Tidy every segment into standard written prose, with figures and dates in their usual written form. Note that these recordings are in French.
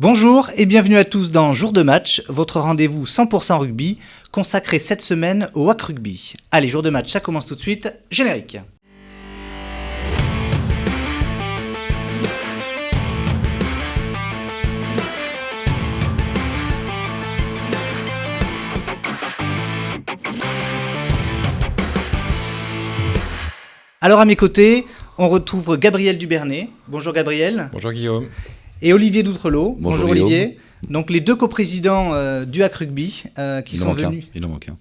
Bonjour et bienvenue à tous dans Jour de match, votre rendez-vous 100% rugby, consacré cette semaine au WAC Rugby. Allez, Jour de match, ça commence tout de suite, générique. Alors à mes côtés, on retrouve Gabriel Dubernay. Bonjour Gabriel. Bonjour Guillaume. Et Olivier Doutrelot. Bonjour Olivier. Guillaume. Donc les deux coprésidents du WAC Rugby qui sont venus. Il en manque un.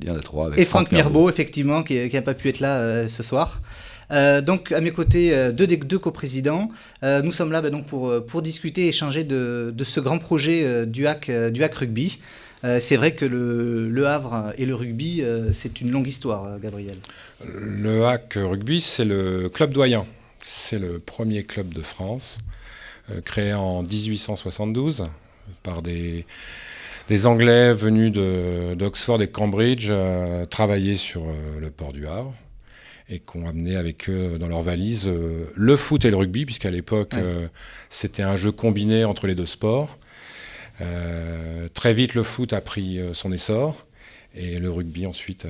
Il y en a trois. Avec Et Franck Mirbeau, effectivement, qui n'a pas pu être là ce soir. Donc à mes côtés, deux coprésidents. Nous sommes là donc pour discuter et échanger de ce grand projet du WAC Rugby. C'est vrai que le Havre et le rugby, c'est une longue histoire, Gabriel. Le WAC Rugby, c'est le club doyen. C'est le premier club de France, créé en 1872 par des Anglais venus d'Oxford et Cambridge, travailler sur le port du Havre, et qui ont amené avec eux dans leurs valises le foot et le rugby, puisqu'à l'époque, c'était un jeu combiné entre les deux sports. Très vite, le foot a pris son essor, et le rugby ensuite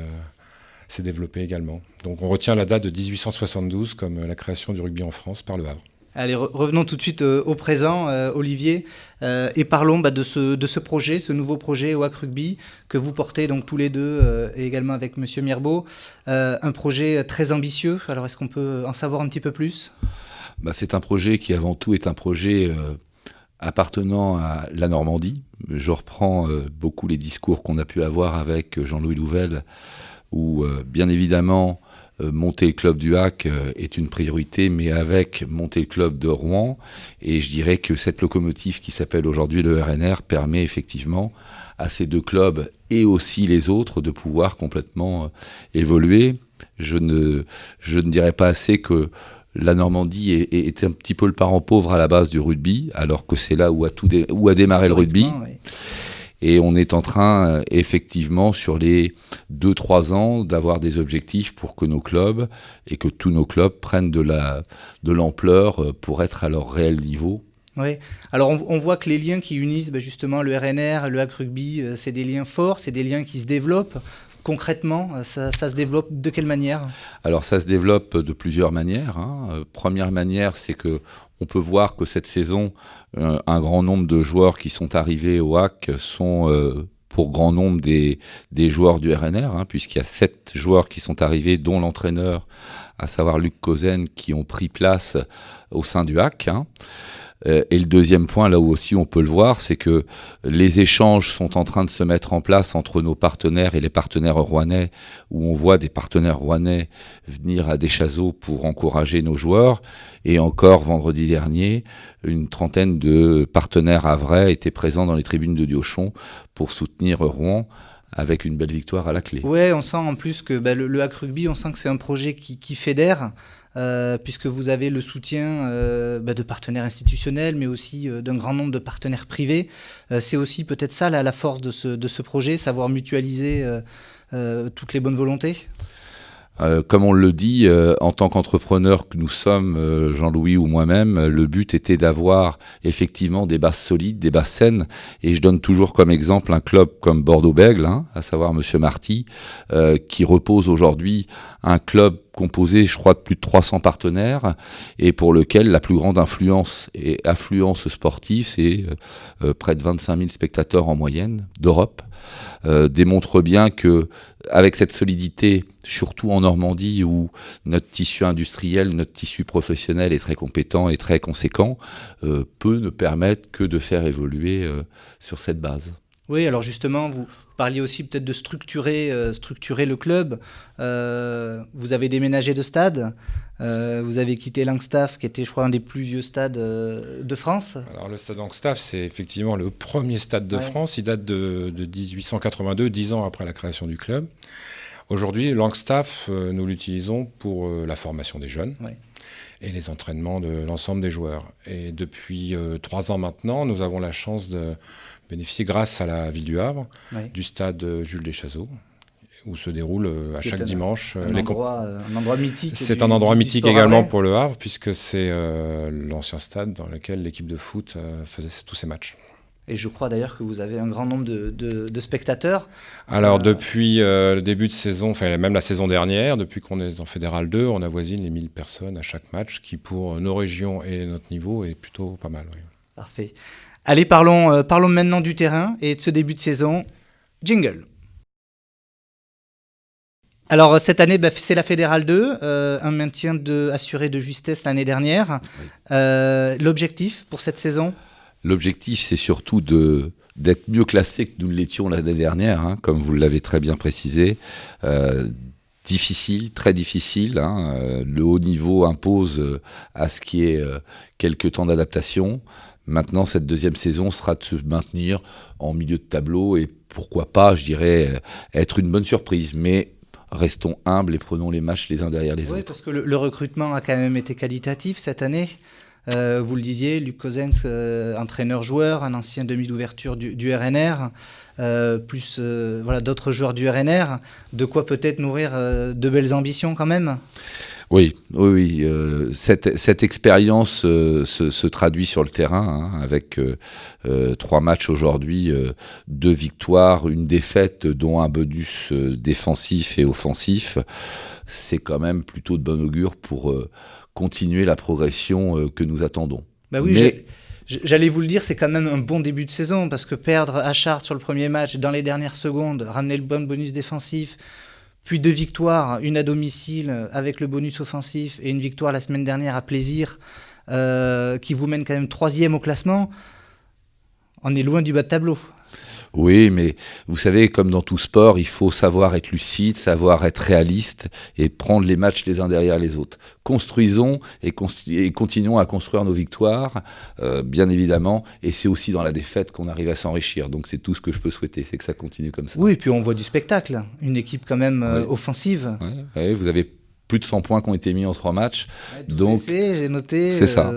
s'est développé également. Donc on retient la date de 1872 comme la création du rugby en France par le Havre. Allez, revenons tout de suite au présent, Olivier, et parlons de ce projet, ce nouveau projet WAC Rugby que vous portez donc tous les deux, et également avec Monsieur Mirbeau. Un projet très ambitieux. Alors, est-ce qu'on peut en savoir un petit peu plus ? C'est un projet qui, avant tout, est un projet appartenant à la Normandie. Je reprends beaucoup les discours qu'on a pu avoir avec Jean-Louis Louvel, où, bien évidemment, monter le club du WAC est une priorité, mais avec monter le club de Rouen. Et je dirais que cette locomotive qui s'appelle aujourd'hui le RNR permet effectivement à ces deux clubs et aussi les autres de pouvoir complètement évoluer. Je ne dirais pas assez que la Normandie est un petit peu le parent pauvre à la base du rugby, alors que c'est là où a démarré le rugby. Oui. Et on est en train, effectivement, sur les 2-3 ans, d'avoir des objectifs pour que nos clubs, et que tous nos clubs prennent de l'ampleur pour être à leur réel niveau. Oui, alors on voit que les liens qui unissent justement le RNR et le WAC Rugby, c'est des liens forts, c'est des liens qui se développent. Concrètement, ça se développe de quelle manière ? Alors ça se développe de plusieurs manières. Première manière, c'est que on peut voir que cette saison, un grand nombre de joueurs qui sont arrivés au WAC sont pour grand nombre des joueurs du RNR, puisqu'il y a 7 joueurs qui sont arrivés, dont l'entraîneur, à savoir Luc Cosen, qui ont pris place au sein du WAC. Et le deuxième point, là où aussi on peut le voir, c'est que les échanges sont en train de se mettre en place entre nos partenaires et les partenaires rouennais, où on voit des partenaires rouennais venir à Deschazos pour encourager nos joueurs. Et encore vendredi dernier, une trentaine de partenaires havrais étaient présents dans les tribunes de Diochon pour soutenir Rouen, avec une belle victoire à la clé. Ouais, on sent en plus que le WAC Rugby, on sent que c'est un projet qui fédère, puisque vous avez le soutien de partenaires institutionnels, mais aussi d'un grand nombre de partenaires privés. C'est aussi peut-être ça la force de ce projet, savoir mutualiser toutes les bonnes volontés. Comme on le dit, en tant qu'entrepreneur que nous sommes, Jean-Louis ou moi-même, le but était d'avoir effectivement des bases solides, des bases saines. Et je donne toujours comme exemple un club comme Bordeaux-Bègles, à savoir Monsieur Marty, qui repose aujourd'hui un club composé, je crois, de plus de 300 partenaires, et pour lequel la plus grande influence et affluence sportive, c'est près de 25 000 spectateurs en moyenne d'Europe, démontre bien que avec cette solidité, surtout en Normandie où notre tissu industriel, notre tissu professionnel est très compétent et très conséquent, peut ne permettre que de faire évoluer sur cette base. Oui, alors justement, vous parliez aussi peut-être de structurer le club. Vous avez déménagé de stade, vous avez quitté Langstaff, qui était, je crois, un des plus vieux stades de France. Alors le stade Langstaff, c'est effectivement le premier stade de France. Il date de 1882, 10 ans après la création du club. Aujourd'hui, Langstaff, nous l'utilisons pour la formation des jeunes. Et les entraînements de l'ensemble des joueurs. Et depuis 3 ans maintenant, nous avons la chance de bénéficier, grâce à la ville du Havre, du stade Jules Deschazos. où se déroule à chaque dimanche un endroit mythique. C'est un endroit mythique également pour Le Havre, puisque c'est l'ancien stade dans lequel l'équipe de foot faisait tous ses matchs. Et je crois d'ailleurs que vous avez un grand nombre de spectateurs. Alors depuis le début de saison, enfin même la saison dernière, depuis qu'on est en Fédéral 2, on avoisine les 1000 personnes à chaque match, qui pour nos régions et notre niveau est plutôt pas mal. Oui. Parfait. Allez, parlons maintenant du terrain et de ce début de saison. Jingle. Alors cette année, c'est la Fédérale 2, un maintien assuré de justesse l'année dernière. Oui. L'objectif pour cette saison ? L'objectif, c'est surtout d'être mieux classé que nous l'étions l'année dernière, hein, comme vous l'avez très bien précisé. Difficile, très difficile. Hein, le haut niveau impose à ce qu'il y ait quelques temps d'adaptation. Maintenant, cette deuxième saison sera de se maintenir en milieu de tableau et pourquoi pas, je dirais, être une bonne surprise. Mais restons humbles et prenons les matchs les uns derrière les autres. Oui, parce que le recrutement a quand même été qualitatif cette année. Vous le disiez, Luc Cosenz, entraîneur-joueur, un ancien demi d'ouverture du RNR, plus d'autres joueurs du RNR. De quoi peut-être nourrir de belles ambitions quand même ? Oui. Cette expérience se traduit sur le terrain, hein, avec 3 matchs aujourd'hui, 2 victoires, une défaite, dont un bonus défensif et offensif. C'est quand même plutôt de bon augure pour continuer la progression que nous attendons. Bah oui, mais j'allais vous le dire, c'est quand même un bon début de saison, parce que perdre à Chartres sur le premier match, dans les dernières secondes, ramener le bon bonus défensif, puis 2 victoires, une à domicile avec le bonus offensif et une victoire la semaine dernière à Plaisir, qui vous mène quand même 3e au classement, on est loin du bas de tableau. Oui, mais vous savez, comme dans tout sport, il faut savoir être lucide, savoir être réaliste et prendre les matchs les uns derrière les autres. Construisons et continuons à construire nos victoires, bien évidemment, et c'est aussi dans la défaite qu'on arrive à s'enrichir. Donc c'est tout ce que je peux souhaiter, c'est que ça continue comme ça. Oui, et puis on voit du spectacle, une équipe quand même offensive. Oui, vous avez plus de 100 points qui ont été mis en 3 matchs. Ouais, donc j'ai noté. C'est ça.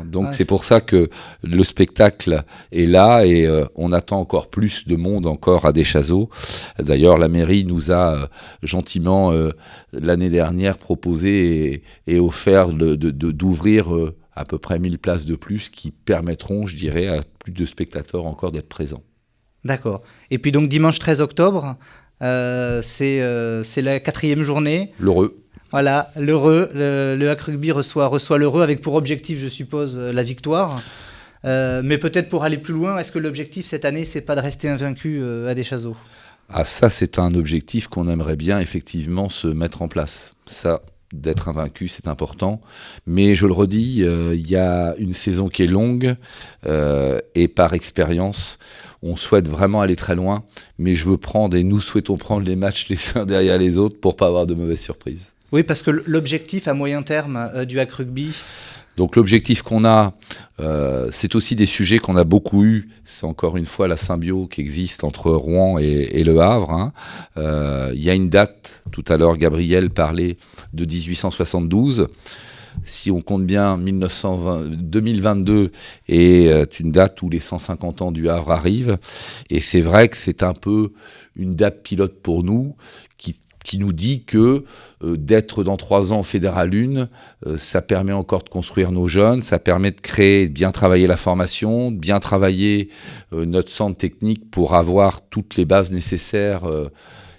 Donc c'est pour ça que le spectacle est là et on attend encore plus de monde encore à Deschazos. D'ailleurs, la mairie nous a gentiment l'année dernière proposé et offert d'ouvrir à peu près 1000 places de plus qui permettront, je dirais, à plus de spectateurs encore d'être présents. D'accord. Et puis donc dimanche 13 octobre, c'est la 4e journée. L'Heureux. Voilà, l'Heureux, le HAC Rugby reçoit l'Heureux avec pour objectif, je suppose, la victoire. Mais peut-être pour aller plus loin, est-ce que l'objectif cette année, c'est pas de rester invaincu à Deschazos ? Ah, ça, c'est un objectif qu'on aimerait bien effectivement se mettre en place. Ça, d'être invaincu, c'est important. Mais je le redis, il y a une saison qui est longue et par expérience, on souhaite vraiment aller très loin. Mais nous souhaitons prendre les matchs les uns derrière les autres pour pas avoir de mauvaises surprises. Oui, parce que l'objectif à moyen terme du HAC Rugby... Donc l'objectif qu'on a, c'est aussi des sujets qu'on a beaucoup eus. C'est encore une fois la symbio qui existe entre Rouen et Le Havre. Hein. Il y a une date, tout à l'heure Gabriel parlait de 1872. Si on compte bien, 2022 est une date où les 150 ans du Havre arrivent. Et c'est vrai que c'est un peu une date pilote pour nous qui nous dit que d'être dans 3 ans en Fédéral 1, ça permet encore de construire nos jeunes, ça permet de créer, de bien travailler la formation, de bien travailler notre centre technique pour avoir toutes les bases nécessaires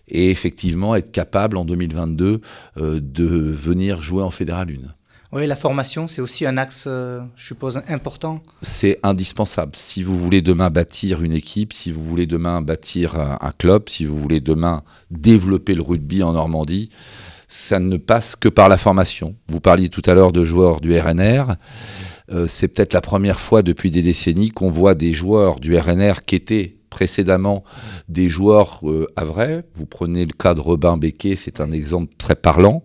et effectivement être capable en 2022 de venir jouer en Fédéral 1. Oui, la formation, c'est aussi un axe, je suppose, important. C'est indispensable. Si vous voulez demain bâtir une équipe, si vous voulez demain bâtir un club, si vous voulez demain développer le rugby en Normandie, ça ne passe que par la formation. Vous parliez tout à l'heure de joueurs du RNR. C'est peut-être la première fois depuis des décennies qu'on voit des joueurs du RNR qui étaient précédemment des joueurs havrais. Vous prenez le cas de Robin Becquet, c'est un exemple très parlant.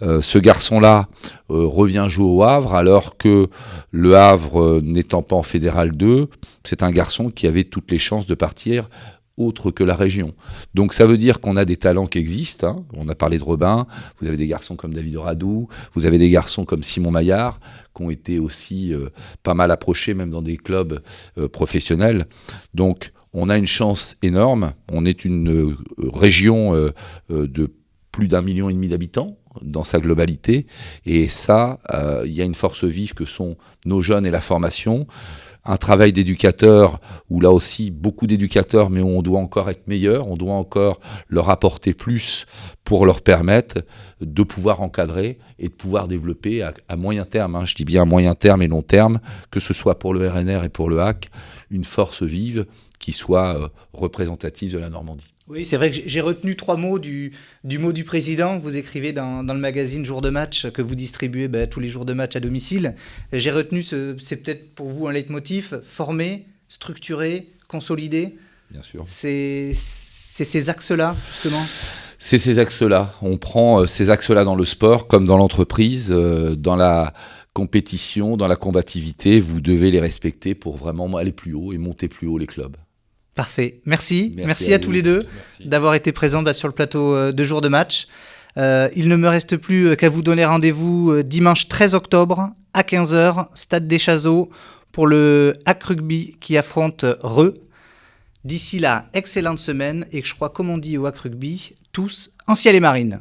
Ce garçon-là revient jouer au Havre alors que le Havre n'étant pas en Fédéral 2, c'est un garçon qui avait toutes les chances de partir autre que la région. Donc ça veut dire qu'on a des talents qui existent. Hein. On a parlé de Robin, vous avez des garçons comme David Radou, vous avez des garçons comme Simon Maillard, qui ont été aussi pas mal approchés, même dans des clubs professionnels. Donc on a une chance énorme. On est une région de plus d'1,5 million d'habitants dans sa globalité. Et ça, il y a une force vive que sont nos jeunes et la formation. Un travail d'éducateur, où là aussi beaucoup d'éducateurs, mais où on doit encore être meilleur, on doit encore leur apporter plus pour leur permettre de pouvoir encadrer et de pouvoir développer à moyen terme, je dis bien à moyen terme et long terme, que ce soit pour le RNR et pour le HAC, une force vive qui soit représentative de la Normandie. Oui, c'est vrai que j'ai retenu 3 mots du mot du président. Vous écrivez dans le magazine Jour de match que vous distribuez tous les jours de match à domicile. J'ai retenu, c'est peut-être pour vous un leitmotiv, former, structurer, consolider. Bien sûr. C'est ces axes-là, justement. C'est ces axes-là. On prend ces axes-là dans le sport comme dans l'entreprise, dans la compétition, dans la combativité. Vous devez les respecter pour vraiment aller plus haut et monter plus haut les clubs. Parfait. Merci à tous les deux d'avoir été présents sur le plateau de Jour de match. Il ne me reste plus qu'à vous donner rendez-vous dimanche 13 octobre à 15h, Stade des Chazeaux, pour le HAC Rugby qui affronte Reux. D'ici là, excellente semaine et je crois, comme on dit au HAC Rugby, tous en ciel et marine.